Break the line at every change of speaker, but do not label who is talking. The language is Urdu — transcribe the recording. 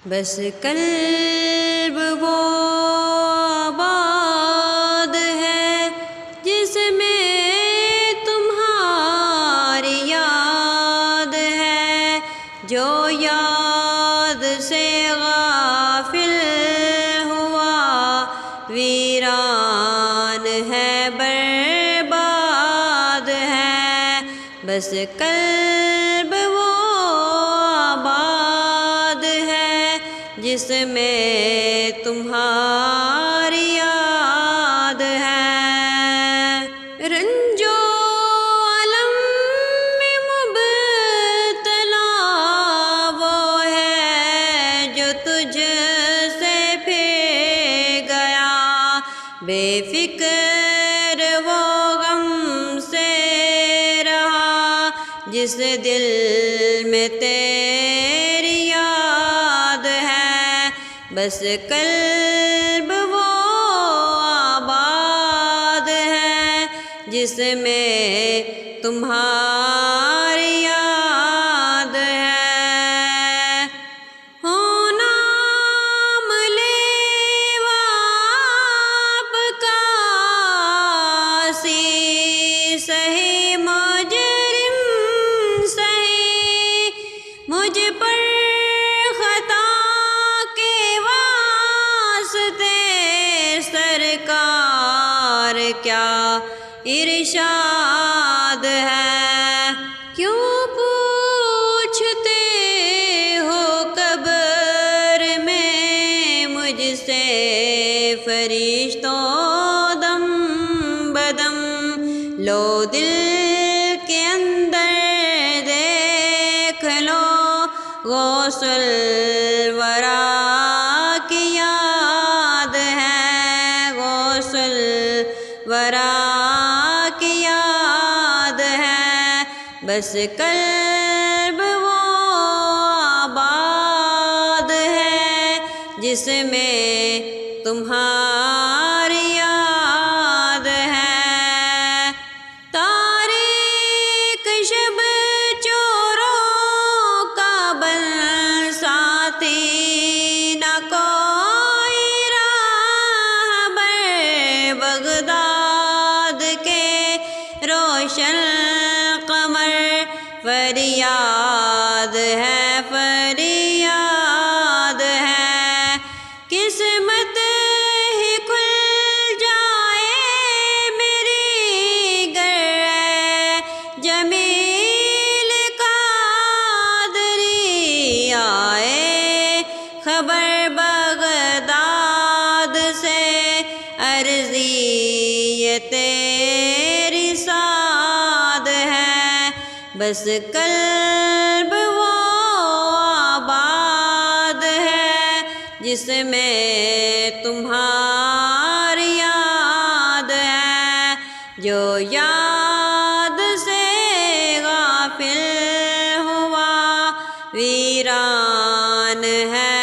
بس قلب وہ آباد ہے جس میں تمہاری یاد ہے، جو یاد سے غافل ہوا ویران ہے، برباد ہے۔ بس قلب وہ آباد ہے جس میں تمہاری یاد ہے۔ رنج و الم میں مبتلا وہ ہے جو تجھ سے پھر گیا، بے فکر وہ غم سے رہا جس دل میں تیری یاد ہے۔ بس قلب وہ آباد ہے جس میں تمہاری یاد ہے۔ ہو نام لیوا آپ کا، سی سہی مجرم سہی، مجھ پر خطا کے واسطے سرکار کیا ارشاد ہے۔ کیوں پوچھتے ہو قبر میں مجھ سے فرشتوں دم بدم، لو دل کے اندر دیکھ لو غوث الورا کی یاد ہے، غوث الورا کی یاد ہے۔ بس قلب وہ آباد ہے جس میں تمہاری یاد ہے۔ تاریک شب چوروں کا بن ساتھی، نہ کوئی راہبر بغداد کے روشن قمر، فریاد ہے فریاد ہے۔ قسمت ہی کھل جائے میری گر جمیل قادری آئے خبر بغداد سے، عرضی یہ تیری سعاد ہے۔ بس قلب وہ آباد ہے جس میں تمہاری یاد ہے، جو یاد سے غافل ہوا ویران ہے،